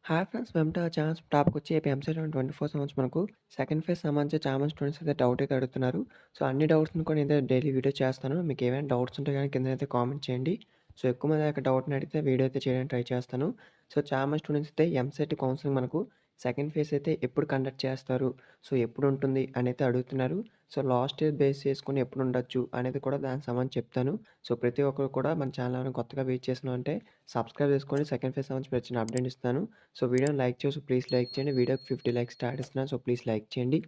Hi friends! Welcome to our channel. టాపికొచ్చి AP EAMCET 2024 సంబంధించి మనకు సెకండ్ ఫేజ్ సంబంధించి చాలా మంది స్టూడెంట్స్ అయితే డౌట్ అయితే అడుగుతున్నారు. సో, అన్ని డౌట్స్‌ని కూడా నేనైతే డైలీ వీడియో చేస్తాను. మీకు ఏమైనా డౌట్స్ ఉంటే గనుక కిందనైతే కామెంట్ చేయండి. సో, ఎక్కువ మంది ఆ యొక్క డౌట్‌ని అడిగితే వీడియో అయితే చేయడానికి ట్రై చేస్తాను. సో, చాలా మంది స్టూడెంట్స్ అయితే ఎంసెట్ కౌన్సెలింగ్ మనకు సెకండ్ ఫేజ్ అయితే ఎప్పుడు కండక్ట్ చేస్తారు? సో, ఎప్పుడుంటుంది అనైతే అడుగుతున్నారు. సో, లాస్ట్ ఇయర్ బేస్ చేసుకొని ఎప్పుడుండొచ్చు అనేది కూడా దానికి సంబంధించి చెప్తాను. సో, ప్రతి ఒక్కరు కూడా మన ఛానల్ ఎవరైనా కొత్తగా విజిట్ చేసినారంటే సబ్స్క్రైబ్ చేసుకోండి. సెకండ్ ఫేజ్ సంబంధించి ప్రతి చిన్న అప్డేట్ ఇస్తాను. సో, వీడియోని లైక్ చేసి ప్లీజ్ లైక్ చేయండి. వీడియోకి 50 లైక్స్ టార్గెట్ ఇస్తున్నాను. సో, ప్లీజ్ లైక్ చేయండి.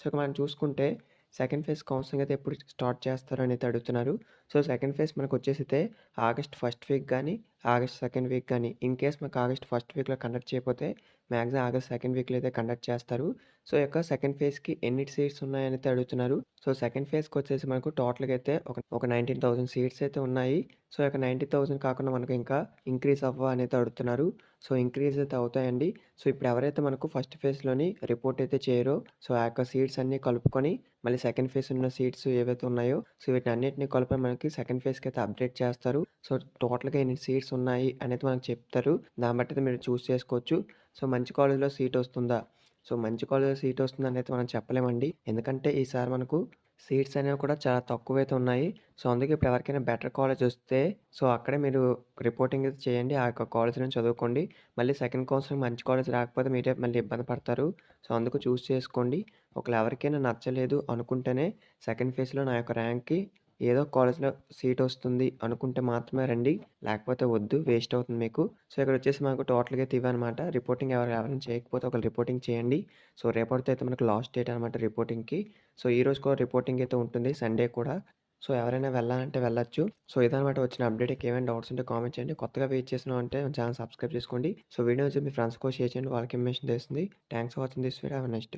సో, ఇక మనం చూసుకుంటే సెకండ్ ఫేజ్ కౌన్సెలింగ్ అయితే ఎప్పుడు స్టార్ట్ చేస్తారు అని అయితే అడుగుతున్నారు. సో, సెకండ్ ఫేజ్ మనకొచ్చేసైతే ఆగస్ట్ ఫస్ట్ వీక్ గానీ, ఆగస్ట్ సెకండ్ వీక్ గానీ, ఇన్‌కేస్ మనకు ఆగస్ట్ ఫస్ట్ వీక్‌లో కండక్ట్ చేయకపోతే మాక్సిమం ఆగస్ట్ సెకండ్ వీక్‌లో అయితే కండక్ట్ చేస్తారు. సో, ఈ యొక్క సెకండ్ ఫేజ్‌కి ఎన్ని సీట్స్ ఉన్నాయని అయితే అడుగుతున్నారు. సో, సెకండ్ ఫేజ్‌కొచ్చేసి మనకు టోటల్‌గా అయితే ఒక 19,000 సీట్స్ అయితే ఉన్నాయి. సో, ఈ యొక్క 90,000 కాకుండా మనకు ఇంకా ఇంక్రీజ్ అవ్వవా అనేది అడుగుతున్నారు. సో, ఇంక్రీజ్ అయితే అవుతాయండి. సో, ఇప్పుడు ఎవరైతే మనకు ఫస్ట్ ఫేజ్‌లోని రిపోర్ట్ అయితే చేయరో, సో, ఆ యొక్క సీట్స్ అన్నీ కలుపుకొని మళ్ళీ సెకండ్ ఫేజ్ ఉన్న సీట్స్ ఏవైతే ఉన్నాయో, సో, వీటన్నిటిని కలిపి మనకి సెకండ్ ఫేజ్‌కి అయితే అప్డేట్ చేస్తారు. సో, టోటల్‌గా ఎన్ని సీట్స్ ఉన్నాయి అనేది మనకు చెప్తారు. దాన్ని బట్టి అయితే మీరు చూజ్ చేసుకోవచ్చు. సో, మంచి కాలేజ్‌లో సీట్ వస్తుందా? సో, మంచి కాలేజ్‌లో సీట్ వస్తుందనైతే మనం చెప్పలేమండి. ఎందుకంటే ఈసారి మనకు సీట్స్ అనేవి కూడా చాలా తక్కువైతే ఉన్నాయి. సో, అందుకే ఇప్పుడు ఎవరికైనా బెటర్ కాలేజ్ వస్తే సో, అక్కడే మీరు రిపోర్టింగ్ అయితే చేయండి. ఆ యొక్క కాలేజ్‌లోనే చదువుకోండి. మళ్ళీ సెకండ్ కౌన్సిలింగ్ మంచి కాలేజ్ రాకపోతే మీరే మళ్ళీ ఇబ్బంది పడతారు. సో, అందుకు చూజ్ చేసుకోండి. ఒకవేళ ఎవరికైనా నచ్చలేదు అనుకుంటేనే సెకండ్ ఫేజ్‌లో నా యొక్క ర్యాంక్‌కి ఏదో ఒక కాలేజ్‌లో సీట్ వస్తుంది అనుకుంటే మాత్రమే రండి. లేకపోతే వద్దు. వేస్ట్ అవుతుంది మీకు. సో, ఇక్కడొచ్చేసి మనకు టోటల్‌గా అయితే ఇవన్నమాట. రిపోర్టింగ్ ఎవరైనా చేయకపోతే ఒకళ్ళు రిపోర్టింగ్ చేయండి. సో, రేపటితో అయితే మనకు లాస్ట్ డేట్ అనమాట రిపోర్టింగ్‌కి. సో, ఈరోజు కూడా రిపోర్టింగ్ అయితే ఉంటుంది. సండే కూడా. సో, ఎవరైనా వెళ్ళాలంటే వెళ్ళొచ్చు. సో, ఇదనమాట వచ్చిన అప్డేట్. ఇంకేమైనా డౌట్స్ ఉంటే కామెంట్ చేయండి. కొత్తగా వెయిట్ చేస్తున్నామంటే ఛానల్ సబ్స్క్రైబ్ చేసుకోండి. సో, వీడియో వచ్చి మీ ఫ్రెండ్స్‌కి షేర్ చేయండి. వాళ్ళకి ఇన్ఫర్మేషన్ తెలుస్తుంది. Thanks for watching this video. Have a nice day.